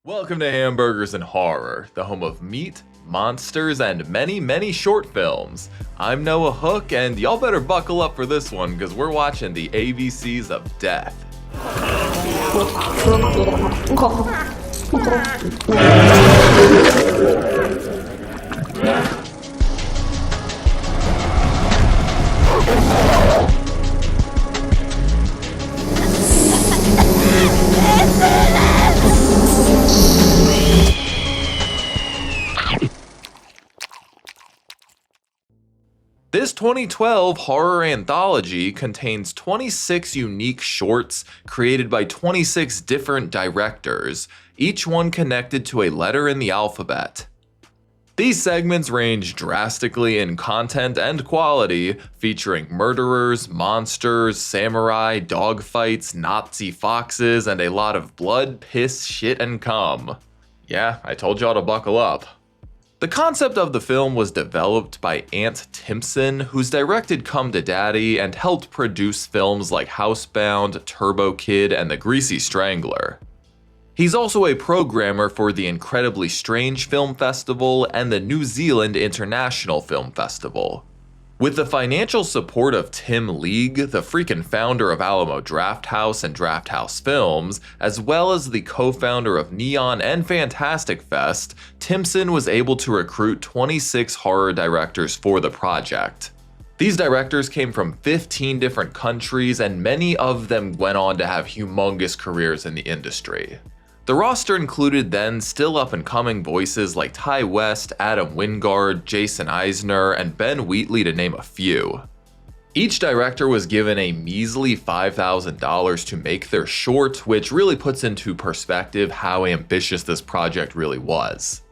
Welcome to Hamburgers and Horror, the home of meat, monsters, and many, many short films. I'm Noah Hook, and y'all better buckle up for this one because we're watching the ABCs of Death. This 2012 horror anthology contains 26 unique shorts created by 26 different directors, each one connected to a letter in the alphabet. These segments range drastically in content and quality, featuring murderers, monsters, samurai, dogfights, Nazi foxes, and a lot of blood, piss, shit, and cum. Yeah, I told y'all to buckle up. The concept of the film was developed by Timpson, who's directed Come to Daddy and helped produce films like Housebound, Turbo Kid, and The Greasy Strangler. He's also a programmer for the Incredibly Strange Film Festival and the New Zealand International Film Festival. With the financial support of Tim League, the freaking founder of Alamo Drafthouse and Drafthouse Films, as well as the co-founder of Neon and Fantastic Fest, Timpson was able to recruit 26 horror directors for the project. These directors came from 15 different countries, and many of them went on to have humongous careers in the industry. The roster included then still up-and-coming voices like Ty West, Adam Wingard, Jason Eisner, and Ben Wheatley to name a few. Each director was given a measly $5,000 to make their short, which really puts into perspective how ambitious this project really was.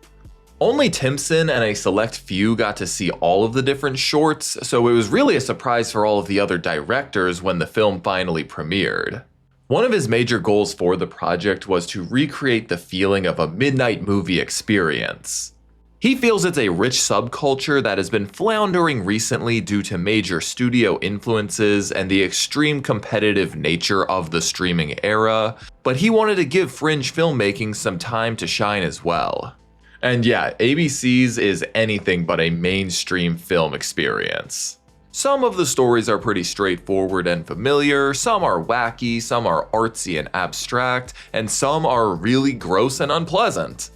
Only Timpson and a select few got to see all of the different shorts, so it was really a surprise for all of the other directors when the film finally premiered. One of his major goals for the project was to recreate the feeling of a midnight movie experience. He feels it's a rich subculture that has been floundering recently due to major studio influences and the extreme competitive nature of the streaming era, but he wanted to give fringe filmmaking some time to shine as well. And yeah, ABC's is anything but a mainstream film experience. Some of the stories are pretty straightforward and familiar, some are wacky, some are artsy and abstract, and some are really gross and unpleasant.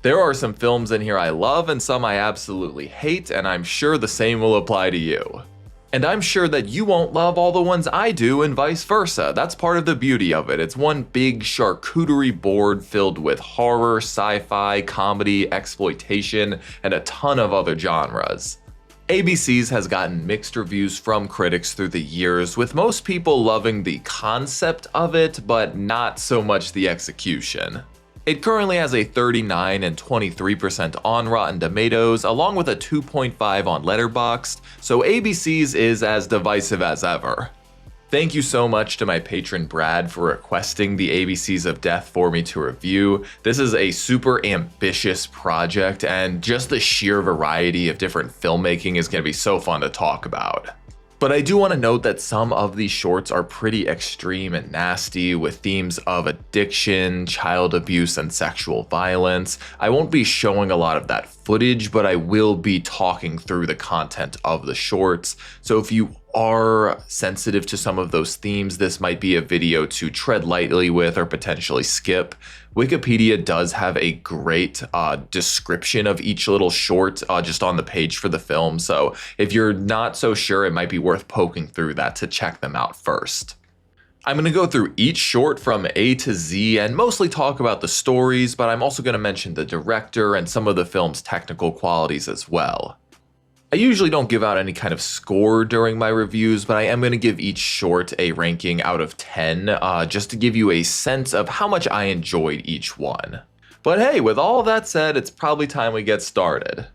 There are some films in here I love and some I absolutely hate, and I'm sure the same will apply to you. And I'm sure that you won't love all the ones I do and vice versa. That's part of the beauty of it. It's one big charcuterie board filled with horror, sci-fi, comedy, exploitation, and a ton of other genres. ABC's has gotten mixed reviews from critics through the years, with most people loving the concept of it, but not so much the execution. It currently has a 39% and 23% on Rotten Tomatoes, along with a 2.5 on Letterboxd, so ABC's is as divisive as ever. Thank you so much to my patron Brad for requesting the ABCs of Death for me to review. This is a super ambitious project, and just the sheer variety of different filmmaking is going to be so fun to talk about. But I do want to note that some of these shorts are pretty extreme and nasty, with themes of addiction, child abuse, and sexual violence. I won't be showing a lot of that footage, but I will be talking through the content of the shorts. So if you are sensitive to some of those themes, this might be a video to tread lightly with or potentially skip. Wikipedia does have a great description of each little short just on the page for the film, so if you're not so sure, it might be worth poking through that to check them out first. I'm going to go through each short from A to Z and mostly talk about the stories, but I'm also going to mention the director and some of the film's technical qualities as well. I usually don't give out any kind of score during my reviews, but I am going to give each short a ranking out of 10, just to give you a sense of how much I enjoyed each one. But hey, with all that said, it's probably time we get started.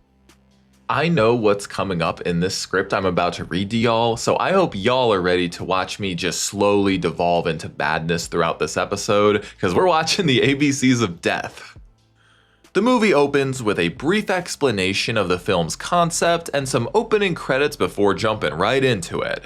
I know what's coming up in this script I'm about to read to y'all, so I hope y'all are ready to watch me just slowly devolve into badness throughout this episode, because we're watching the ABCs of Death. The movie opens with a brief explanation of the film's concept and some opening credits before jumping right into it.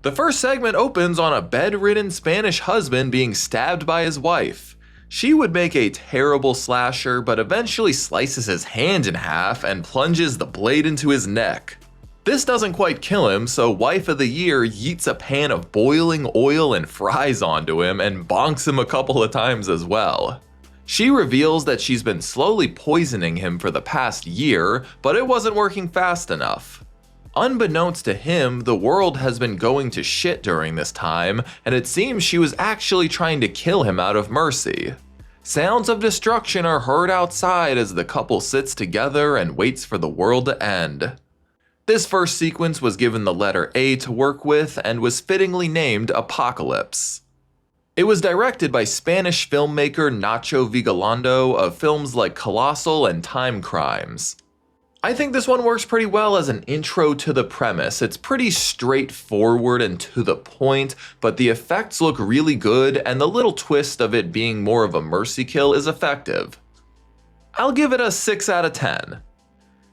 The first segment opens on a bedridden Spanish husband being stabbed by his wife. She would make a terrible slasher, but eventually slices his hand in half and plunges the blade into his neck. This doesn't quite kill him, so Wife of the Year yeets a pan of boiling oil and fries onto him and bonks him a couple of times as well. She reveals that she's been slowly poisoning him for the past year, but it wasn't working fast enough. Unbeknownst to him, the world has been going to shit during this time, and it seems she was actually trying to kill him out of mercy. Sounds of destruction are heard outside as the couple sits together and waits for the world to end. This first sequence was given the letter A to work with and was fittingly named Apocalypse. It was directed by Spanish filmmaker Nacho Vigalondo of films like Colossal and Time Crimes. I think this one works pretty well as an intro to the premise. It's pretty straightforward and to the point, but the effects look really good and the little twist of it being more of a mercy kill is effective. I'll give it a 6 out of 10.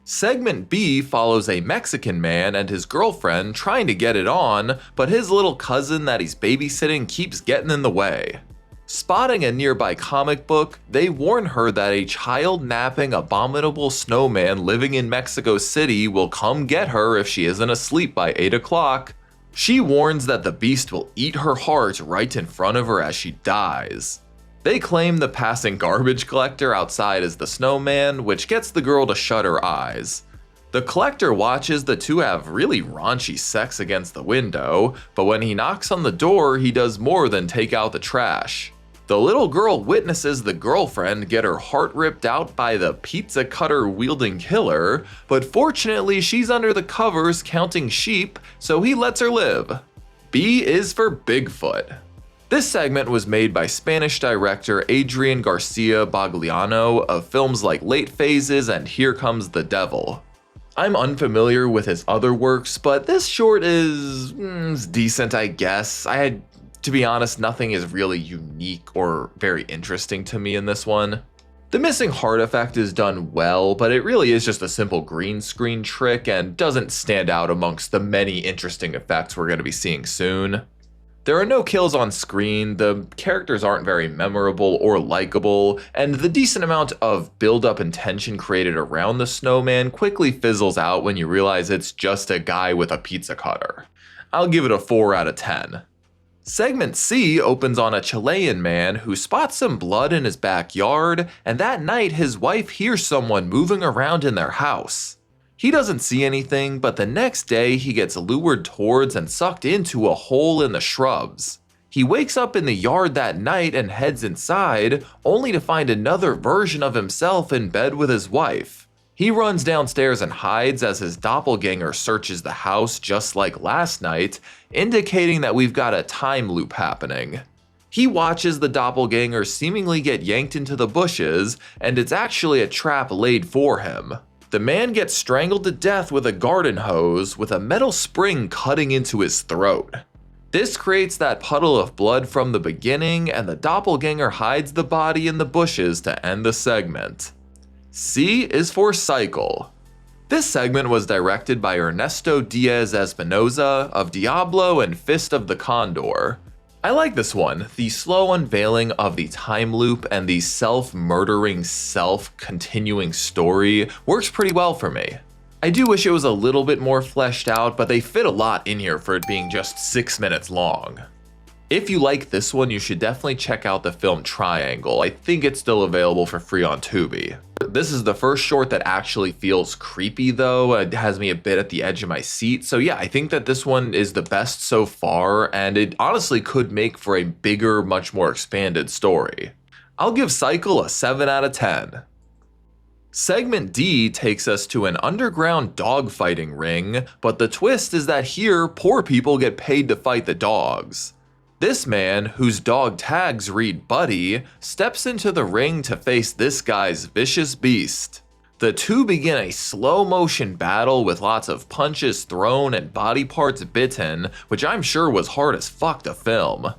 Segment B follows a Mexican man and his girlfriend trying to get it on, but his little cousin that he's babysitting keeps getting in the way. Spotting a nearby comic book, they warn her that a child-napping abominable snowman living in Mexico City will come get her if she isn't asleep by 8 o'clock. She warns that the beast will eat her heart right in front of her as she dies. They claim the passing garbage collector outside is the snowman, which gets the girl to shut her eyes. The collector watches the two have really raunchy sex against the window, but when he knocks on the door, he does more than take out the trash. The little girl witnesses the girlfriend get her heart ripped out by the pizza cutter wielding killer, but fortunately she's under the covers counting sheep, so he lets her live. B is for Bigfoot. This segment was made by Spanish director Adrian Garcia Bagliano of films like Late Phases and Here Comes the Devil. I'm unfamiliar with his other works, but this short is decent, I guess. To be honest, nothing is really unique or very interesting to me in this one. The missing heart effect is done well, but it really is just a simple green screen trick and doesn't stand out amongst the many interesting effects we're going to be seeing soon. There are no kills on screen, the characters aren't very memorable or likable, and the decent amount of build-up and tension created around the snowman quickly fizzles out when you realize it's just a guy with a pizza cutter. I'll give it a 4 out of 10. Segment C opens on a Chilean man who spots some blood in his backyard, and that night his wife hears someone moving around in their house. He doesn't see anything, but the next day he gets lured towards and sucked into a hole in the shrubs. He wakes up in the yard that night and heads inside, only to find another version of himself in bed with his wife. He runs downstairs and hides as his doppelganger searches the house just like last night, indicating that we've got a time loop happening. He watches the doppelganger seemingly get yanked into the bushes, and it's actually a trap laid for him. The man gets strangled to death with a garden hose with a metal spring cutting into his throat. This creates that puddle of blood from the beginning, and the doppelganger hides the body in the bushes to end the segment. C is for Cycle. This segment was directed by Ernesto Diaz Espinoza of Diablo and Fist of the Condor. I like this one. The slow unveiling of the time loop and the self-murdering, self-continuing story works pretty well for me. I do wish it was a little bit more fleshed out, but they fit a lot in here for it being just 6 minutes long. If you like this one, you should definitely check out the film Triangle. I think it's still available for free on Tubi. This is the first short that actually feels creepy though. It has me a bit at the edge of my seat. So yeah, I think that this one is the best so far, and it honestly could make for a bigger, much more expanded story. I'll give Cycle a 7 out of 10. Segment D takes us to an underground dogfighting ring, but the twist is that here, poor people get paid to fight the dogs. This man, whose dog tags read Buddy, steps into the ring to face this guy's vicious beast. The two begin a slow-motion battle with lots of punches thrown and body parts bitten, which I'm sure was hard as fuck to film.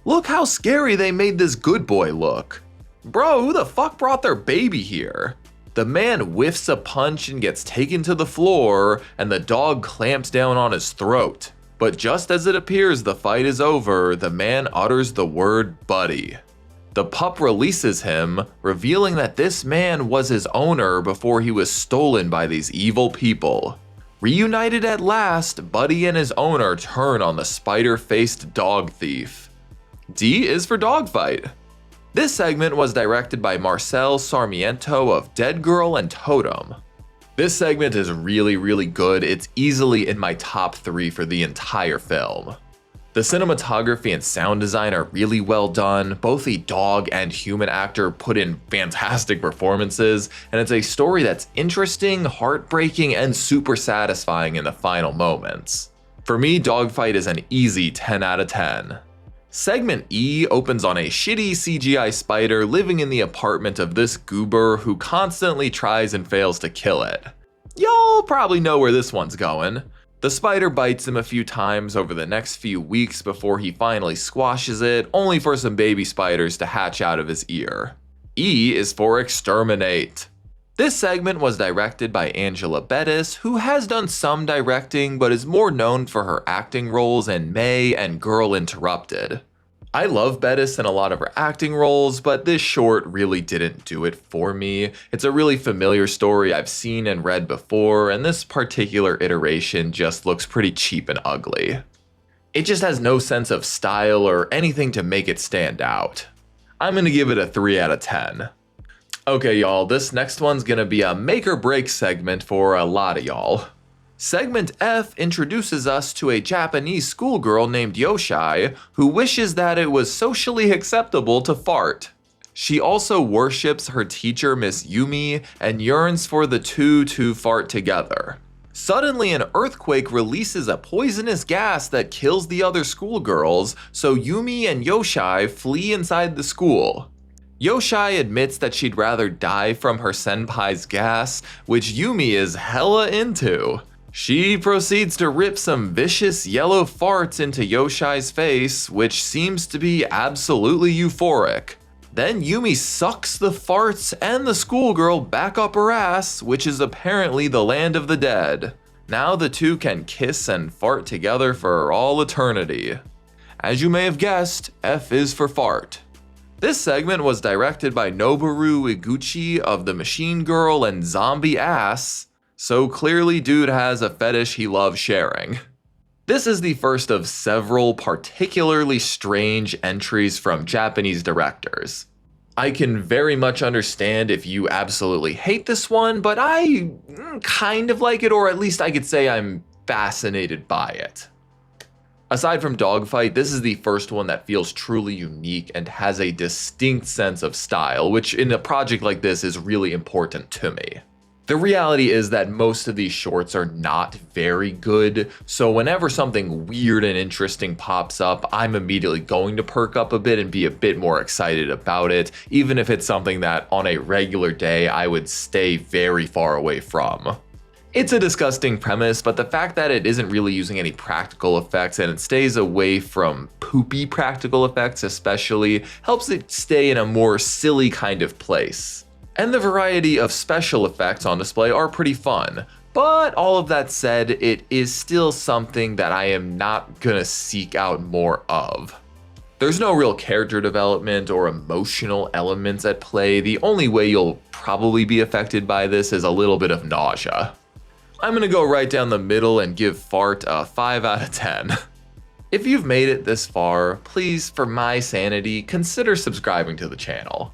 Look how scary they made this good boy look. Bro, who the fuck brought their baby here? The man whiffs a punch and gets taken to the floor, and the dog clamps down on his throat. But just as it appears the fight is over, the man utters the word Buddy. The pup releases him, revealing that this man was his owner before he was stolen by these evil people. Reunited at last, Buddy and his owner turn on the spider-faced dog thief. D is for Dogfight. This segment was directed by Marcel Sarmiento of Dead Girl and Totem. This segment is really good. It's easily in my top 3 for the entire film. The cinematography and sound design are really well done. Both the dog and human actor put in fantastic performances, and it's a story that's interesting, heartbreaking, and super satisfying in the final moments. For me, Dogfight is an easy 10 out of 10. Segment E opens on a shitty CGI spider living in the apartment of this goober who constantly tries and fails to kill it. Y'all probably know where this one's going. The spider bites him a few times over the next few weeks before he finally squashes it, only for some baby spiders to hatch out of his ear. E is for Exterminate. This segment was directed by Angela Bettis, who has done some directing but is more known for her acting roles in May and Girl Interrupted. I love Bettis in a lot of her acting roles, but this short really didn't do it for me. It's a really familiar story I've seen and read before, and this particular iteration just looks pretty cheap and ugly. It just has no sense of style or anything to make it stand out. I'm gonna give it a 3 out of 10. Okay y'all, this next one's gonna be a make or break segment for a lot of y'all. Segment F introduces us to a Japanese schoolgirl named Yoshai who wishes that it was socially acceptable to fart. She also worships her teacher Miss Yumi and yearns for the two to fart together. Suddenly an earthquake releases a poisonous gas that kills the other schoolgirls, so Yumi and Yoshai flee inside the school. Yoshai admits that she'd rather die from her senpai's gas, which Yumi is hella into. She proceeds to rip some vicious yellow farts into Yoshai's face, which seems to be absolutely euphoric. Then Yumi sucks the farts and the schoolgirl back up her ass, which is apparently the land of the dead. Now the two can kiss and fart together for all eternity. As you may have guessed, F is for fart. This segment was directed by Noboru Iguchi of The Machine Girl and Zombie Ass, so clearly dude has a fetish he loves sharing. This is the first of several particularly strange entries from Japanese directors. I can very much understand if you absolutely hate this one, but I kind of like it, or at least I could say I'm fascinated by it. Aside from Dogfight, this is the first one that feels truly unique and has a distinct sense of style, which in a project like this is really important to me. The reality is that most of these shorts are not very good, so whenever something weird and interesting pops up, I'm immediately going to perk up a bit and be a bit more excited about it, even if it's something that on a regular day I would stay very far away from. It's a disgusting premise, but the fact that it isn't really using any practical effects and it stays away from poopy practical effects especially, helps it stay in a more silly kind of place. And the variety of special effects on display are pretty fun. But all of that said, it is still something that I am not gonna seek out more of. There's no real character development or emotional elements at play. The only way you'll probably be affected by this is a little bit of nausea. I'm gonna go right down the middle and give Fart a 5 out of 10. If you've made it this far, please, for my sanity, consider subscribing to the channel.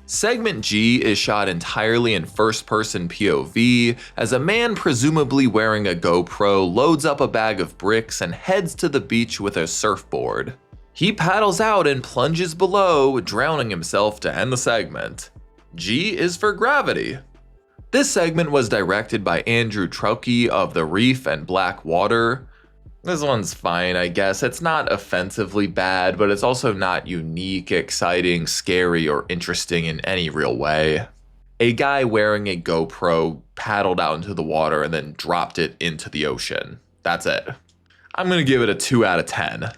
Segment G is shot entirely in first-person POV as a man presumably wearing a GoPro loads up a bag of bricks and heads to the beach with a surfboard. He paddles out and plunges below, drowning himself to end the segment. G is for Gravity. This segment was directed by Andrew Traucki of The Reef and Black Water. This one's fine, I guess. It's not offensively bad, but it's also not unique, exciting, scary, or interesting in any real way. A guy wearing a GoPro paddled out into the water and then dropped it into the ocean. That's it. I'm gonna give it a 2 out of 10.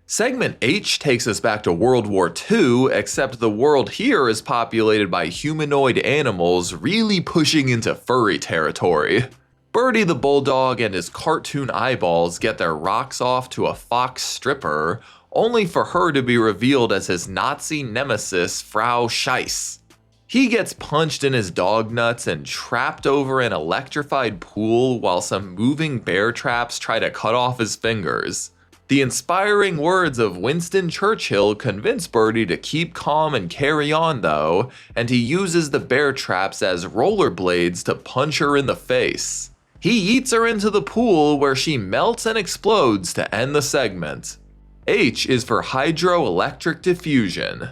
Segment H takes us back to World War II, except the world here is populated by humanoid animals really pushing into furry territory. Birdie the bulldog and his cartoon eyeballs get their rocks off to a fox stripper, only for her to be revealed as his Nazi nemesis, Frau Scheiss. He gets punched in his dog nuts and trapped over an electrified pool while some moving bear traps try to cut off his fingers. The inspiring words of Winston Churchill convince Birdie to keep calm and carry on though, and he uses the bear traps as rollerblades to punch her in the face. He eats her into the pool where she melts and explodes to end the segment. H is for hydroelectric diffusion.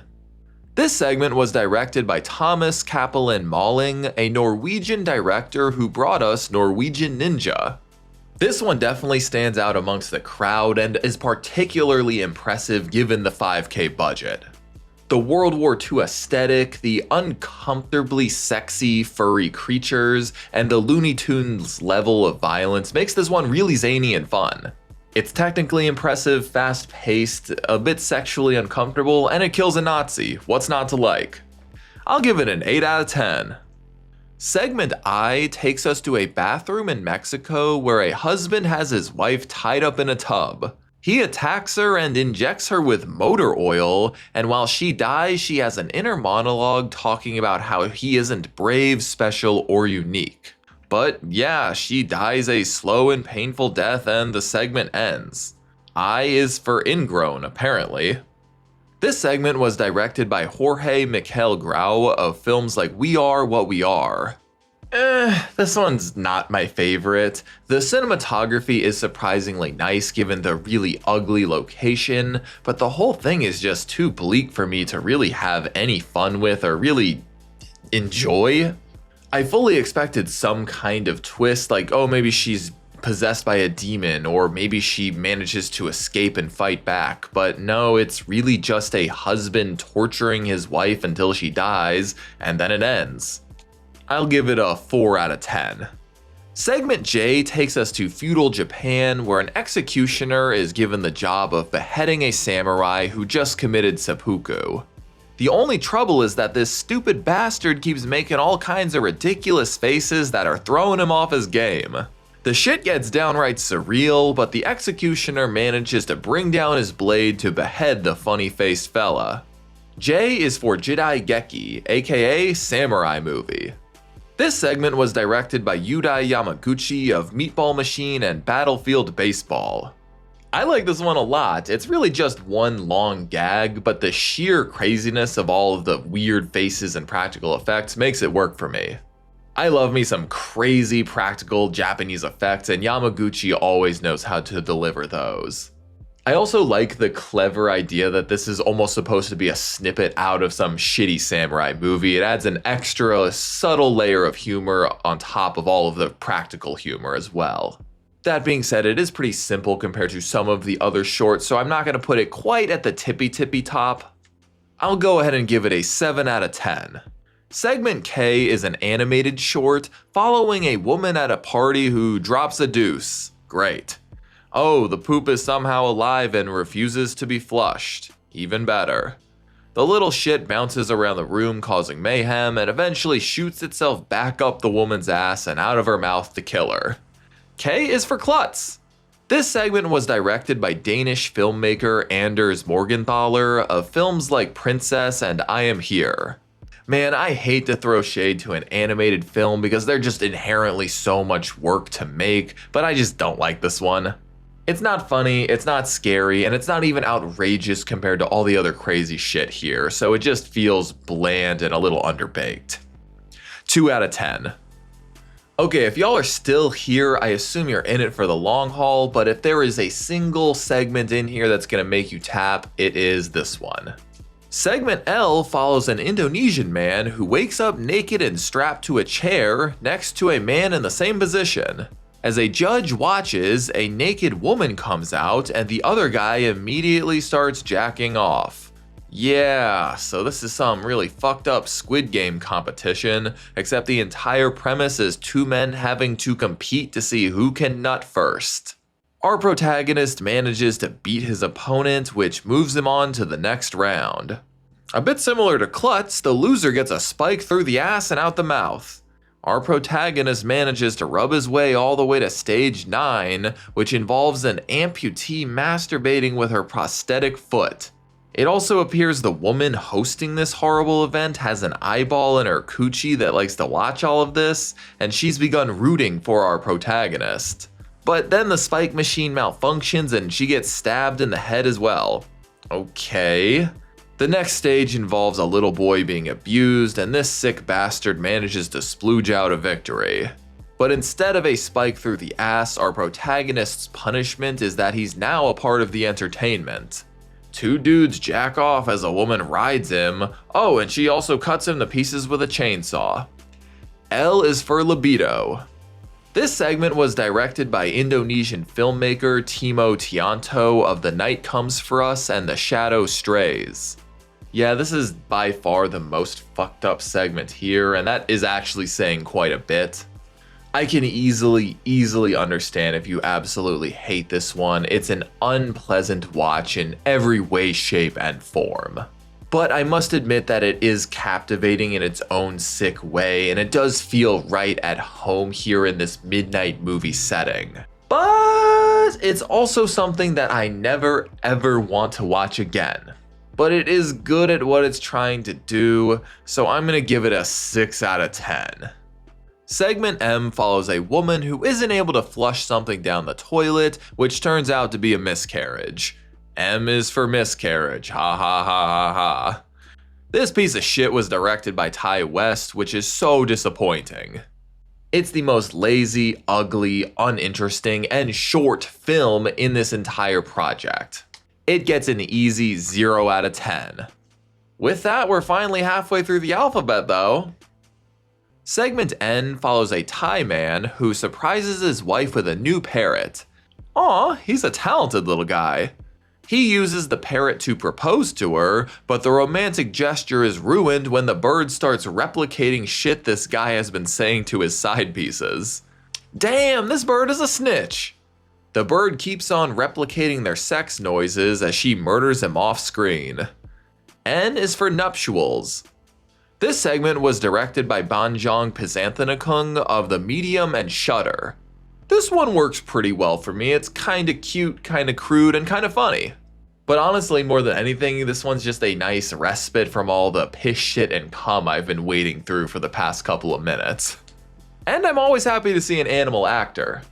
This segment was directed by Thomas Cappelen Malling, a Norwegian director who brought us Norwegian Ninja. This one definitely stands out amongst the crowd and is particularly impressive given the $5K budget. The World War II aesthetic, the uncomfortably sexy furry creatures, and the Looney Tunes level of violence makes this one really zany and fun. It's technically impressive, fast-paced, a bit sexually uncomfortable, and it kills a Nazi. What's not to like? I'll give it an 8 out of 10. Segment I takes us to a bathroom in Mexico where a husband has his wife tied up in a tub. He attacks her and injects her with motor oil, and while she dies, she has an inner monologue talking about how he isn't brave, special, or unique. But yeah, she dies a slow and painful death and the segment ends. I is for ingrown, apparently. This segment was directed by Jorge Miquel Grau of films like We Are What We Are. This one's not my favorite. The cinematography is surprisingly nice given the really ugly location, but the whole thing is just too bleak for me to really have any fun with or really enjoy. I fully expected some kind of twist, like, oh, maybe she's possessed by a demon, or maybe she manages to escape and fight back, but no, it's really just a husband torturing his wife until she dies, and then it ends. I'll give it a 4 out of 10. Segment J takes us to feudal Japan, where an executioner is given the job of beheading a samurai who just committed seppuku. The only trouble is that this stupid bastard keeps making all kinds of ridiculous faces that are throwing him off his game. The shit gets downright surreal, but the executioner manages to bring down his blade to behead the funny-faced fella. J is for Jidai Geki, aka Samurai Movie. This segment was directed by Yudai Yamaguchi of Meatball Machine and Battlefield Baseball. I like this one a lot. It's really just one long gag, but the sheer craziness of all of the weird faces and practical effects makes it work for me. I love me some crazy practical Japanese effects, and Yamaguchi always knows how to deliver those. I also like the clever idea that this is almost supposed to be a snippet out of some shitty samurai movie. It adds an extra subtle layer of humor on top of all of the practical humor as well. That being said, it is pretty simple compared to some of the other shorts, so I'm not going to put it quite at the tippy top. I'll go ahead and give it a 7 out of 10. Segment K is an animated short following a woman at a party who drops a deuce. Great. Oh, the poop is somehow alive and refuses to be flushed. Even better. The little shit bounces around the room causing mayhem and eventually shoots itself back up the woman's ass and out of her mouth to kill her. K is for klutz. This segment was directed by Danish filmmaker Anders Morgenthaler of films like Princess and I Am Here. Man, I hate to throw shade to an animated film because they're just inherently so much work to make, but I just don't like this one. It's not funny, it's not scary, and it's not even outrageous compared to all the other crazy shit here, so it just feels bland and a little underbaked. 2 out of 10. Okay, if y'all are still here, I assume you're in it for the long haul, but if there is a single segment in here that's gonna make you tap, it is this one. Segment L follows an Indonesian man who wakes up naked and strapped to a chair next to a man in the same position. As a judge watches, a naked woman comes out and the other guy immediately starts jacking off. Yeah, so this is some really fucked up Squid Game competition, except the entire premise is two men having to compete to see who can nut first. Our protagonist manages to beat his opponent, which moves him on to the next round. A bit similar to Klutz, the loser gets a spike through the ass and out the mouth. Our protagonist manages to rub his way all the way to stage 9, which involves an amputee masturbating with her prosthetic foot. It also appears the woman hosting this horrible event has an eyeball in her coochie that likes to watch all of this, and she's begun rooting for our protagonist. But then the spike machine malfunctions and she gets stabbed in the head as well. Okay. The next stage involves a little boy being abused, and this sick bastard manages to splooge out a victory. But instead of a spike through the ass, our protagonist's punishment is that he's now a part of the entertainment. Two dudes jack off as a woman rides him. Oh, and she also cuts him to pieces with a chainsaw. L is for libido. This segment was directed by Indonesian filmmaker Timo Tianto of The Night Comes For Us and The Shadow Strays. Yeah, this is by far the most fucked up segment here, and that is actually saying quite a bit. I can easily understand if you absolutely hate this one. It's an unpleasant watch in every way, shape, and form. But I must admit that it is captivating in its own sick way, and it does feel right at home here in this midnight movie setting. But it's also something that I never ever want to watch again. But it is good at what it's trying to do, so I'm gonna give it a 6 out of 10. Segment M follows a woman who isn't able to flush something down the toilet, which turns out to be a miscarriage. M is for miscarriage, ha ha ha ha ha. This piece of shit was directed by Ty West, which is so disappointing. It's the most lazy, ugly, uninteresting, and short film in this entire project. It gets an easy 0 out of 10. With that, we're finally halfway through the alphabet though. Segment N follows a Thai man who surprises his wife with a new parrot. Aw, he's a talented little guy. He uses the parrot to propose to her, but the romantic gesture is ruined when the bird starts replicating shit this guy has been saying to his side pieces. Damn, this bird is a snitch! The bird keeps on replicating their sex noises as she murders him off screen. N is for nuptials. This segment was directed by Banjong Pisanthanakung of The Medium and Shudder. This one works pretty well for me. It's kinda cute, kinda crude, and kinda funny. But honestly, more than anything, this one's just a nice respite from all the piss shit and cum I've been wading through for the past couple of minutes. And I'm always happy to see an animal actor.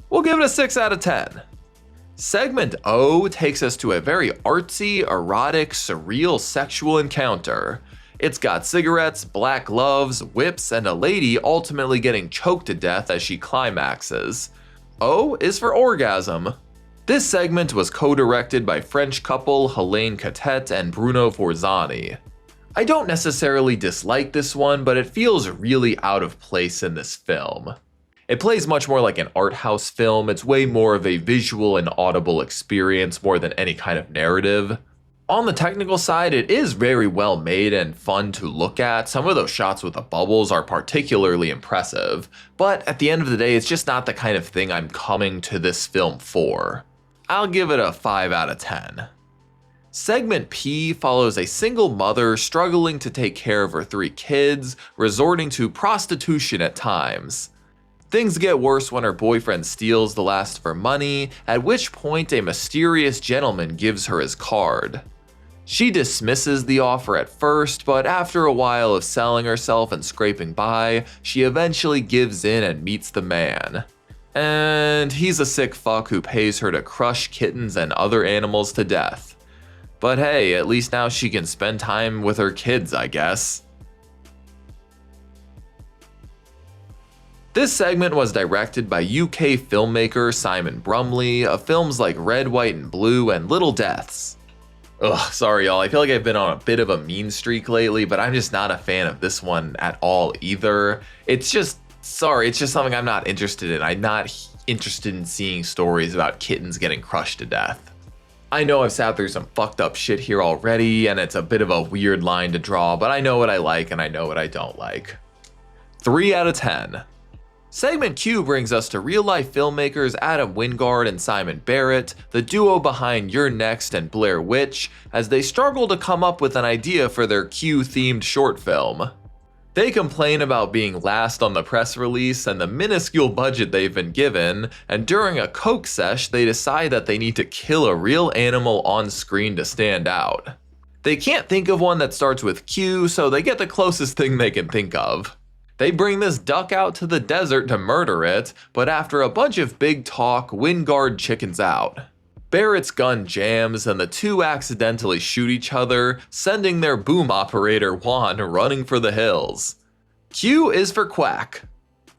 We'll give it a 6 out of 10. Segment O takes us to a very artsy, erotic, surreal sexual encounter. It's got cigarettes, black gloves, whips, and a lady ultimately getting choked to death as she climaxes. O is for orgasm. This segment was co-directed by French couple Helene Catet and Bruno Forzani. I don't necessarily dislike this one, but it feels really out of place in this film. It plays much more like an art house film. It's way more of a visual and audible experience more than any kind of narrative. On the technical side, it is very well made and fun to look at. Some of those shots with the bubbles are particularly impressive, but at the end of the day, it's just not the kind of thing I'm coming to this film for. I'll give it a 5 out of 10. Segment P follows a single mother struggling to take care of her 3 kids, resorting to prostitution at times. Things get worse when her boyfriend steals the last of her money, at which point a mysterious gentleman gives her his card. She dismisses the offer at first, but after a while of selling herself and scraping by, she eventually gives in and meets the man. And he's a sick fuck who pays her to crush kittens and other animals to death. But hey, at least now she can spend time with her kids, I guess. This segment was directed by UK filmmaker Simon Brumley of films like Red, White, and Blue and Little Deaths. Ugh, sorry y'all, I feel like I've been on a bit of a mean streak lately, but I'm just not a fan of this one at all either. It's just something I'm not interested in. I'm not interested in seeing stories about kittens getting crushed to death. I know I've sat through some fucked up shit here already, and it's a bit of a weird line to draw, but I know what I like and I know what I don't like. 3 out of 10. Segment Q brings us to real-life filmmakers Adam Wingard and Simon Barrett, the duo behind You're Next and Blair Witch, as they struggle to come up with an idea for their Q-themed short film. They complain about being last on the press release and the minuscule budget they've been given, and during a coke sesh they decide that they need to kill a real animal on screen to stand out. They can't think of one that starts with Q, so they get the closest thing they can think of. They bring this duck out to the desert to murder it, but after a bunch of big talk, Wingard chickens out. Barrett's gun jams and the two accidentally shoot each other, sending their boom operator Juan running for the hills. Q is for Quack.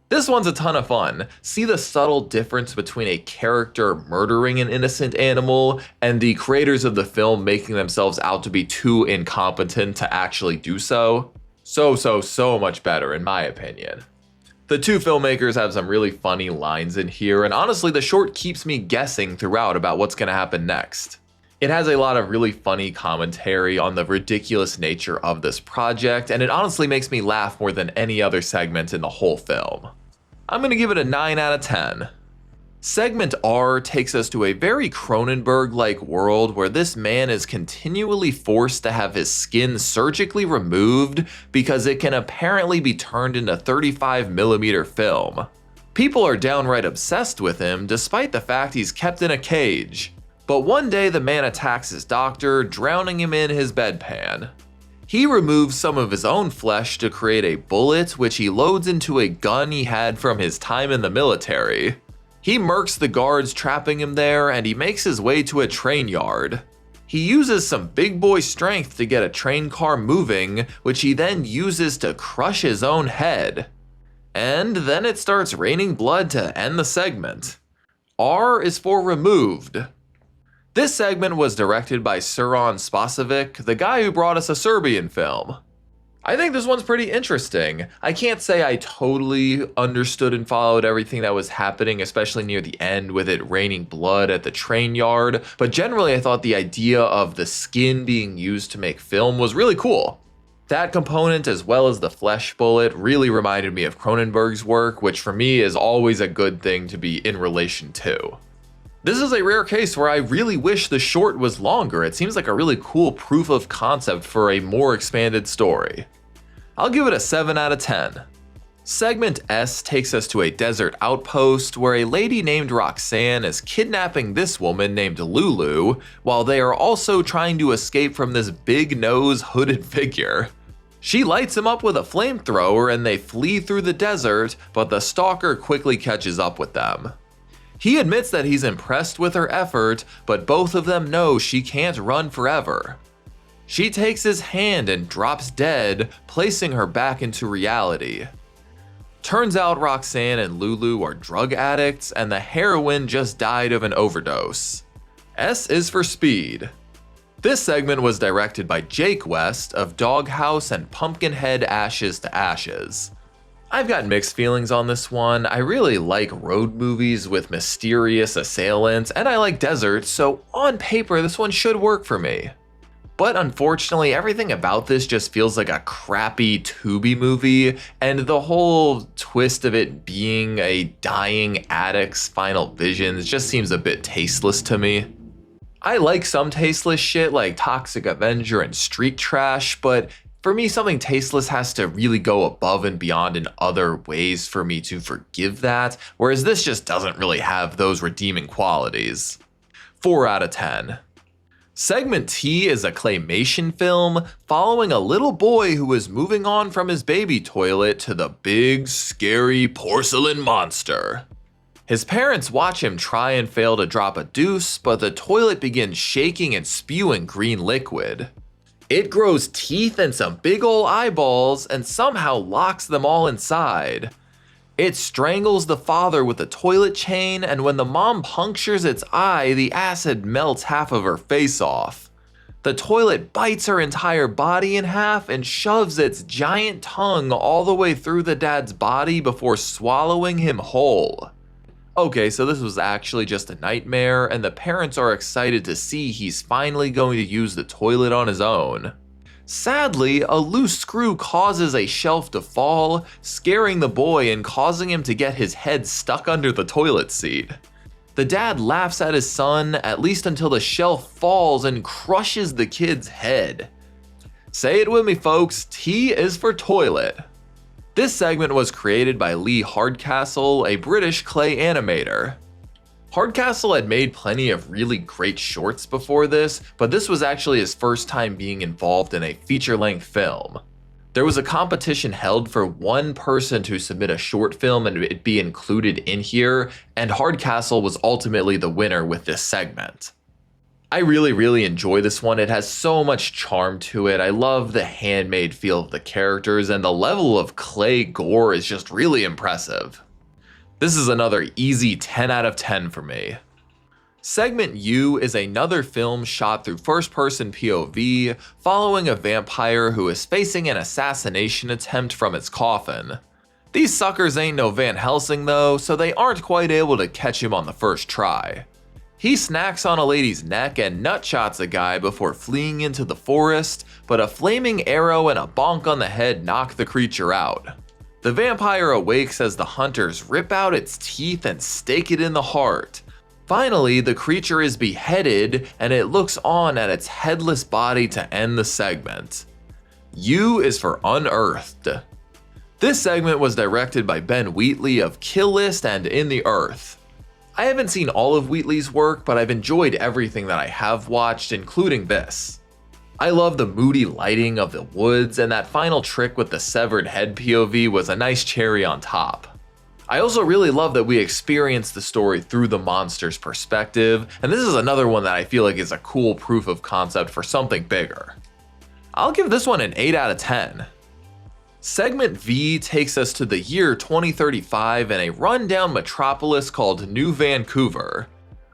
This one's a ton of fun. See the subtle difference between a character murdering an innocent animal and the creators of the film making themselves out to be too incompetent to actually do so? So much better in my opinion. The two filmmakers have some really funny lines in here, and honestly the short keeps me guessing throughout about what's going to happen next. It has a lot of really funny commentary on the ridiculous nature of this project, and it honestly makes me laugh more than any other segment in the whole film. I'm going to give it a 9 out of 10. Segment R takes us to a very Cronenberg-like world where this man is continually forced to have his skin surgically removed because it can apparently be turned into 35mm film. People are downright obsessed with him despite the fact he's kept in a cage. But one day the man attacks his doctor, drowning him in his bedpan. He removes some of his own flesh to create a bullet which he loads into a gun he had from his time in the military. He murks the guards trapping him there, and he makes his way to a train yard. He uses some big boy strength to get a train car moving, which he then uses to crush his own head. And then it starts raining blood to end the segment. R is for removed. This segment was directed by Suran Spasovic, the guy who brought us a Serbian film. I think this one's pretty interesting. I can't say I totally understood and followed everything that was happening, especially near the end with it raining blood at the train yard, but generally I thought the idea of the skin being used to make film was really cool. That component, as well as the flesh bullet, really reminded me of Cronenberg's work, which for me is always a good thing to be in relation to. This is a rare case where I really wish the short was longer. It seems like a really cool proof of concept for a more expanded story. I'll give it a 7 out of 10. Segment S takes us to a desert outpost where a lady named Roxanne is kidnapping this woman named Lulu, while they are also trying to escape from this big nose hooded figure. She lights him up with a flamethrower and they flee through the desert, but the stalker quickly catches up with them. He admits that he's impressed with her effort, but both of them know she can't run forever. She takes his hand and drops dead, placing her back into reality. Turns out Roxanne and Lulu are drug addicts, and the heroine just died of an overdose. S is for speed. This segment was directed by Jake West of Doghouse and Pumpkinhead Ashes to Ashes. I've got mixed feelings on this one. I really like road movies with mysterious assailants, and I like deserts, so on paper this one should work for me. But unfortunately, everything about this just feels like a crappy Tubi movie, and the whole twist of it being a dying addict's final visions just seems a bit tasteless to me. I like some tasteless shit like Toxic Avenger and Street Trash, but for me, something tasteless has to really go above and beyond in other ways for me to forgive that, whereas this just doesn't really have those redeeming qualities. 4 out of 10. Segment T is a claymation film following a little boy who is moving on from his baby toilet to the big, scary porcelain monster. His parents watch him try and fail to drop a deuce, but the toilet begins shaking and spewing green liquid. It grows teeth and some big ol' eyeballs and somehow locks them all inside. It strangles the father with a toilet chain, and when the mom punctures its eye, the acid melts half of her face off. The toilet bites her entire body in half and shoves its giant tongue all the way through the dad's body before swallowing him whole. Okay, so this was actually just a nightmare, and the parents are excited to see he's finally going to use the toilet on his own. Sadly, a loose screw causes a shelf to fall, scaring the boy and causing him to get his head stuck under the toilet seat. The dad laughs at his son, at least until the shelf falls and crushes the kid's head. Say it with me, folks, T is for toilet. This segment was created by Lee Hardcastle, a British clay animator. Hardcastle had made plenty of really great shorts before this, but this was actually his first time being involved in a feature-length film. There was a competition held for one person to submit a short film and it be included in here, and Hardcastle was ultimately the winner with this segment. I really enjoy this one. It has so much charm to it. I love the handmade feel of the characters, and the level of clay gore is just really impressive. This is another easy 10 out of 10 for me. Segment U is another film shot through first-person POV, following a vampire who is facing an assassination attempt from its coffin. These suckers ain't no Van Helsing though, so they aren't quite able to catch him on the first try. He snacks on a lady's neck and nutshots a guy before fleeing into the forest, but a flaming arrow and a bonk on the head knock the creature out. The vampire awakes as the hunters rip out its teeth and stake it in the heart. Finally, the creature is beheaded and it looks on at its headless body to end the segment. U is for Unearthed. This segment was directed by Ben Wheatley of Kill List and In the Earth. I haven't seen all of Wheatley's work, but I've enjoyed everything that I have watched, including this. I love the moody lighting of the woods, and that final trick with the severed head POV was a nice cherry on top. I also really love that we experience the story through the monster's perspective, and this is another one that I feel like is a cool proof of concept for something bigger. I'll give this one an 8 out of 10. Segment V takes us to the year 2035 in a rundown metropolis called New Vancouver.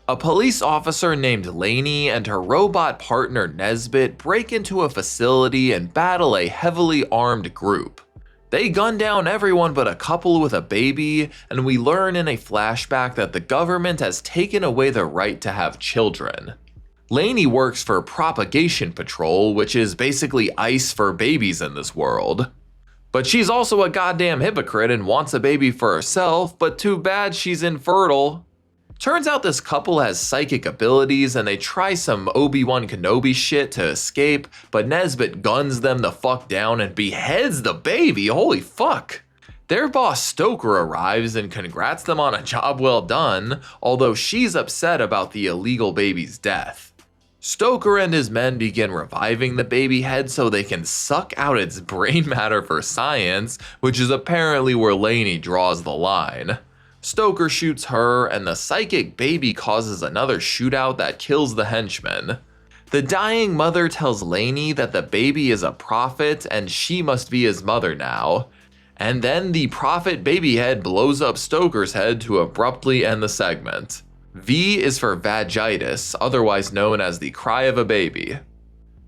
A police officer named Lainey and her robot partner Nesbit break into a facility and battle a heavily armed group. They gun down everyone but a couple with a baby, and we learn in a flashback that the government has taken away the right to have children. Lainey works for Propagation Patrol, which is basically ICE for babies in this world. But she's also a goddamn hypocrite and wants a baby for herself, but too bad she's infertile. Turns out this couple has psychic abilities and they try some Obi-Wan Kenobi shit to escape, but Nesbit guns them the fuck down and beheads the baby, holy fuck. Their boss Stoker arrives and congrats them on a job well done, although she's upset about the illegal baby's death. Stoker and his men begin reviving the baby head so they can suck out its brain matter for science, which is apparently where Lainey draws the line. Stoker shoots her, and the psychic baby causes another shootout that kills the henchman. The dying mother tells Lainey that the baby is a prophet and she must be his mother now. And then the prophet baby head blows up Stoker's head to abruptly end the segment. V is for Vagitus, otherwise known as the cry of a baby.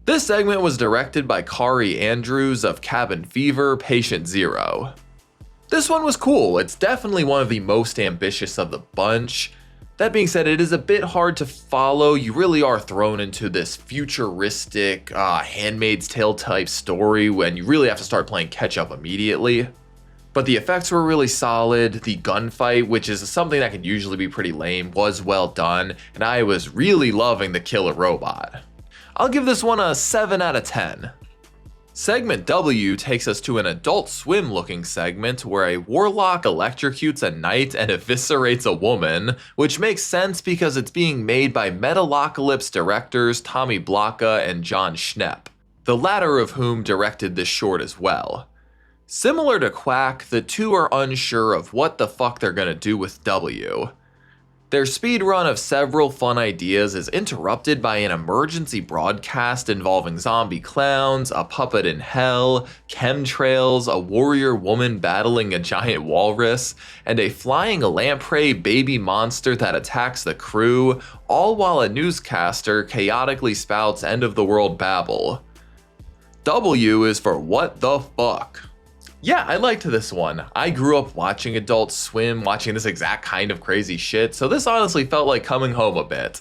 This segment was directed by Kari Andrews of Cabin Fever, Patient Zero. This one was cool. It's definitely one of the most ambitious of the bunch. That being said, it is a bit hard to follow. You really are thrown into this futuristic, Handmaid's Tale type story when you really have to start playing catch up immediately. But the effects were really solid. The gunfight, which is something that can usually be pretty lame, was well done, and I was really loving the killer robot. I'll give this one a 7 out of 10. Segment W takes us to an Adult Swim looking segment where a warlock electrocutes a knight and eviscerates a woman, which makes sense because it's being made by Metalocalypse directors Tommy Blocka and John Schnepp, the latter of whom directed this short as well. Similar to Quack, the two are unsure of what the fuck they're gonna do with W. Their speedrun of several fun ideas is interrupted by an emergency broadcast involving zombie clowns, a puppet in hell, chemtrails, a warrior woman battling a giant walrus, and a flying lamprey baby monster that attacks the crew, all while a newscaster chaotically spouts end-of-the-world babble. W is for what the fuck. Yeah, I liked this one. I grew up watching Adult Swim, watching this exact kind of crazy shit, so this honestly felt like coming home a bit.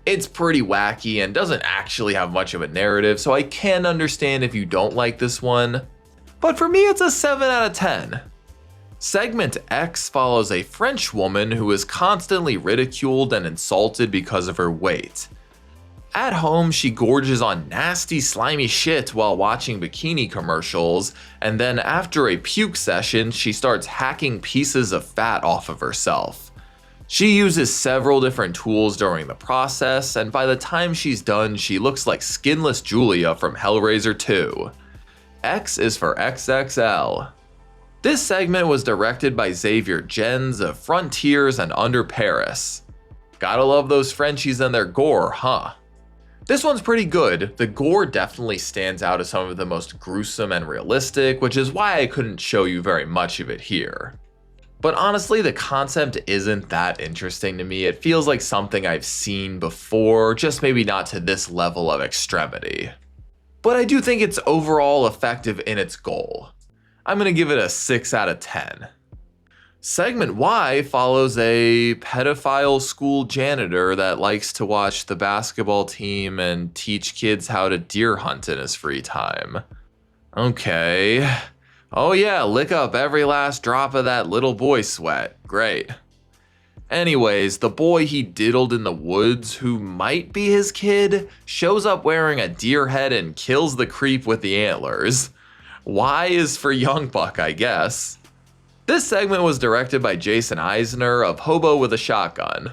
It's pretty wacky and doesn't actually have much of a narrative, so I can understand if you don't like this one. But for me, it's a 7 out of 10. Segment X follows a French woman who is constantly ridiculed and insulted because of her weight. At home, she gorges on nasty, slimy shit while watching bikini commercials, and then after a puke session, she starts hacking pieces of fat off of herself. She uses several different tools during the process, and by the time she's done, she looks like skinless Julia from Hellraiser 2. X is for XXL. This segment was directed by Xavier Gens of Frontiers and Under Paris. Gotta love those Frenchies and their gore, huh? This one's pretty good. The gore definitely stands out as some of the most gruesome and realistic, which is why I couldn't show you very much of it here. But honestly, the concept isn't that interesting to me. It feels like something I've seen before, just maybe not to this level of extremity. But I do think it's overall effective in its goal. I'm gonna give it a 6 out of 10. Segment Y follows a pedophile school janitor that likes to watch the basketball team and teach kids how to deer hunt in his free time. Okay. Oh yeah, lick up every last drop of that little boy sweat. Great. Anyways, the boy he diddled in the woods, who might be his kid, shows up wearing a deer head and kills the creep with the antlers. Y is for young buck, I guess. This segment was directed by Jason Eisner of Hobo with a Shotgun.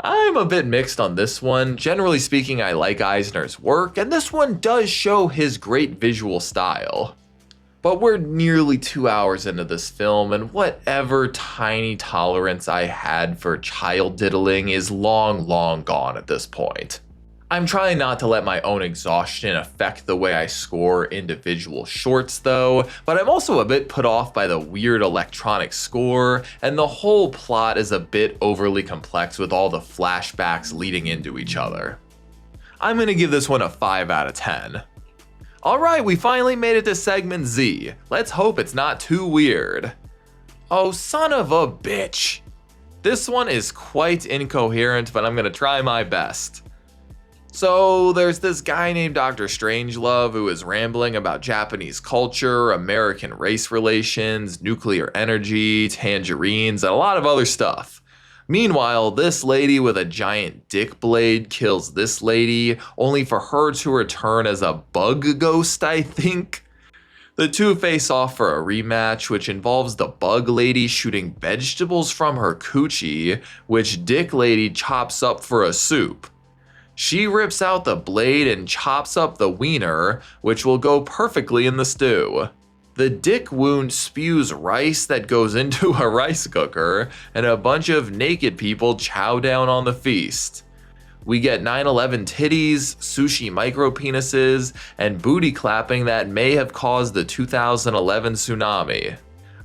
I'm a bit mixed on this one. Generally speaking, I like Eisner's work, and this one does show his great visual style. But we're nearly 2 hours into this film, and whatever tiny tolerance I had for child diddling is long gone at this point. I'm trying not to let my own exhaustion affect the way I score individual shorts though, but I'm also a bit put off by the weird electronic score, and the whole plot is a bit overly complex with all the flashbacks leading into each other. I'm gonna give this one a 5 out of 10. Alright, we finally made it to segment Z. Let's hope it's not too weird. Oh, son of a bitch. This one is quite incoherent, but I'm gonna try my best. So there's this guy named Dr. Strangelove who is rambling about Japanese culture, American race relations, nuclear energy, tangerines, and a lot of other stuff. Meanwhile, this lady with a giant dick blade kills this lady, only for her to return as a bug ghost, I think. The two face off for a rematch, which involves the bug lady shooting vegetables from her coochie, which dick lady chops up for a soup. She rips out the blade and chops up the wiener, which will go perfectly in the stew. The dick wound spews rice that goes into a rice cooker, and a bunch of naked people chow down on the feast. We get 9/11 titties, sushi micropenises, and booty clapping that may have caused the 2011 tsunami.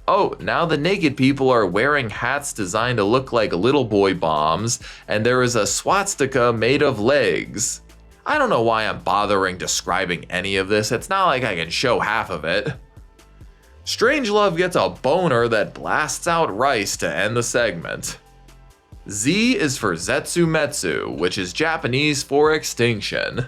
Oh, now the naked people are wearing hats designed to look like little boy bombs, and there is a swastika made of legs. I don't know why I'm bothering describing any of this, it's not like I can show half of it. Strangelove gets a boner that blasts out rice to end the segment. Z is for Zetsumetsu, which is Japanese for extinction.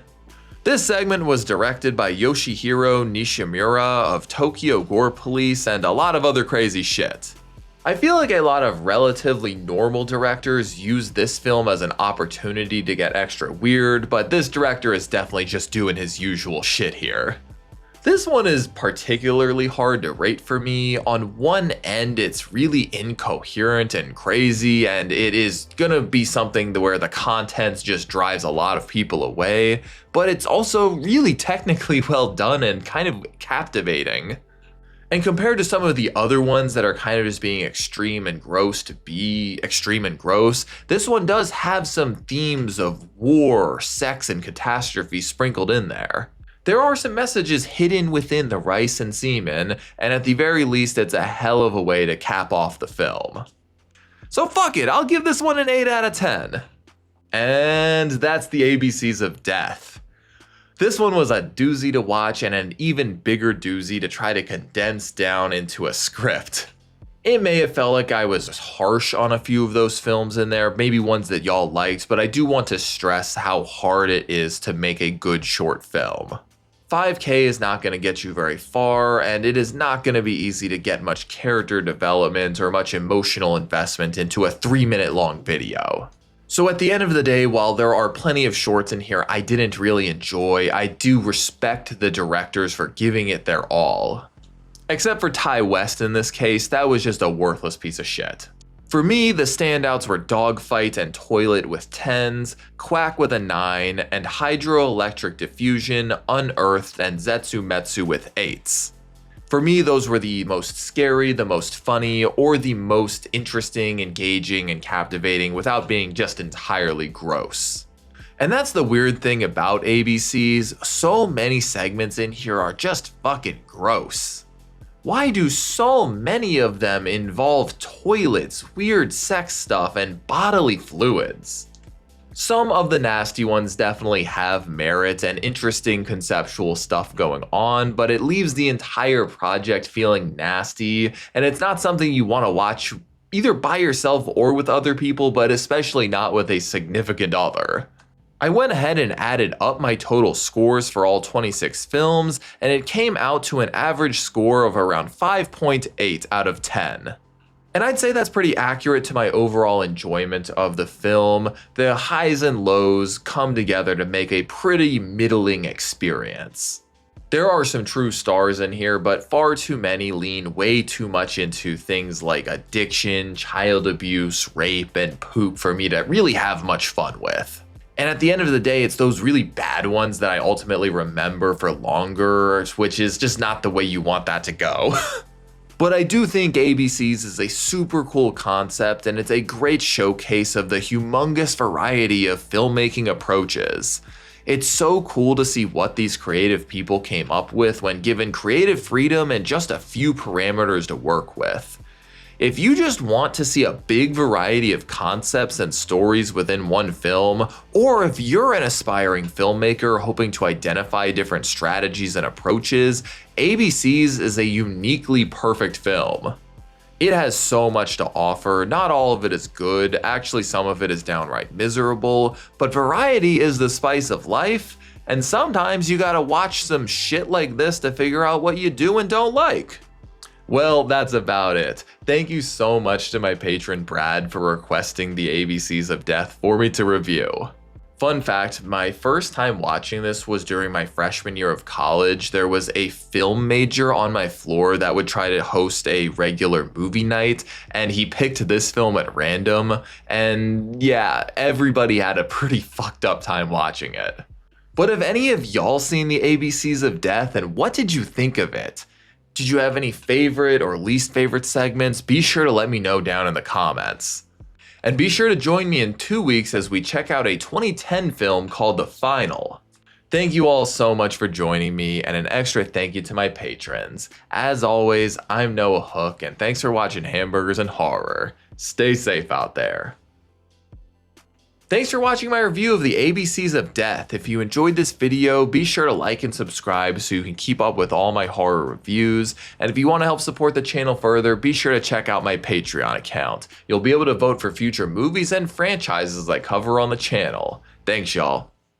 This segment was directed by Yoshihiro Nishimura of Tokyo Gore Police and a lot of other crazy shit. I feel like a lot of relatively normal directors use this film as an opportunity to get extra weird, but this director is definitely just doing his usual shit here. This one is particularly hard to rate for me. On one end, it's really incoherent and crazy, and it is gonna be something where the content just drives a lot of people away, but it's also really technically well done and kind of captivating. And compared to some of the other ones that are kind of just being extreme and gross to be extreme and gross, this one does have some themes of war, sex, and catastrophe sprinkled in there. There are some messages hidden within the rice and semen, and at the very least, it's a hell of a way to cap off the film. So fuck it, I'll give this one an 8 out of 10. And that's the ABCs of death. This one was a doozy to watch and an even bigger doozy to try to condense down into a script. It may have felt like I was harsh on a few of those films in there, maybe ones that y'all liked, but I do want to stress how hard it is to make a good short film. 5K is not going to get you very far, and it is not going to be easy to get much character development or much emotional investment into a 3-minute long video. So at the end of the day, while there are plenty of shorts in here I didn't really enjoy, I do respect the directors for giving it their all. Except for Ty West in this case, that was just a worthless piece of shit. For me, the standouts were Dogfight and Toilet with 10s, Quack with a 9, and Hydroelectric Diffusion, Unearthed, and Zetsumetsu with 8s. For me, those were the most scary, the most funny, or the most interesting, engaging, and captivating without being just entirely gross. And that's the weird thing about ABCs, so many segments in here are just fucking gross. Why do so many of them involve toilets, weird sex stuff, and bodily fluids? Some of the nasty ones definitely have merit and interesting conceptual stuff going on, but it leaves the entire project feeling nasty, and it's not something you want to watch either by yourself or with other people, but especially not with a significant other. I went ahead and added up my total scores for all 26 films, and it came out to an average score of around 5.8 out of 10. And I'd say that's pretty accurate to my overall enjoyment of the film. The highs and lows come together to make a pretty middling experience. There are some true stars in here, but far too many lean way too much into things like addiction, child abuse, rape, and poop for me to really have much fun with. And at the end of the day, it's those really bad ones that I ultimately remember for longer, which is just not the way you want that to go. But I do think ABCs is a super cool concept, and it's a great showcase of the humongous variety of filmmaking approaches. It's so cool to see what these creative people came up with when given creative freedom and just a few parameters to work with. If you just want to see a big variety of concepts and stories within one film, or if you're an aspiring filmmaker hoping to identify different strategies and approaches, ABCs is a uniquely perfect film. It has so much to offer, not all of it is good, actually some of it is downright miserable, but variety is the spice of life, and sometimes you gotta watch some shit like this to figure out what you do and don't like. Well, that's about it. Thank you so much to my patron Brad for requesting the ABCs of Death for me to review. Fun fact, my first time watching this was during my freshman year of college. There was a film major on my floor that would try to host a regular movie night, and he picked this film at random, and yeah, everybody had a pretty fucked up time watching it. But have any of y'all seen the ABCs of Death, and what did you think of it? Did you have any favorite or least favorite segments? Be sure to let me know down in the comments. And be sure to join me in 2 weeks as we check out a 2010 film called The Final. Thank you all so much for joining me, and an extra thank you to my patrons. As always, I'm Noah Hook, and thanks for watching Hamburgers and Horror. Stay safe out there. Thanks for watching my review of the ABCs of Death. If you enjoyed this video, be sure to like and subscribe so you can keep up with all my horror reviews. And if you want to help support the channel further, be sure to check out my Patreon account. You'll be able to vote for future movies and franchises I cover on the channel. Thanks, y'all.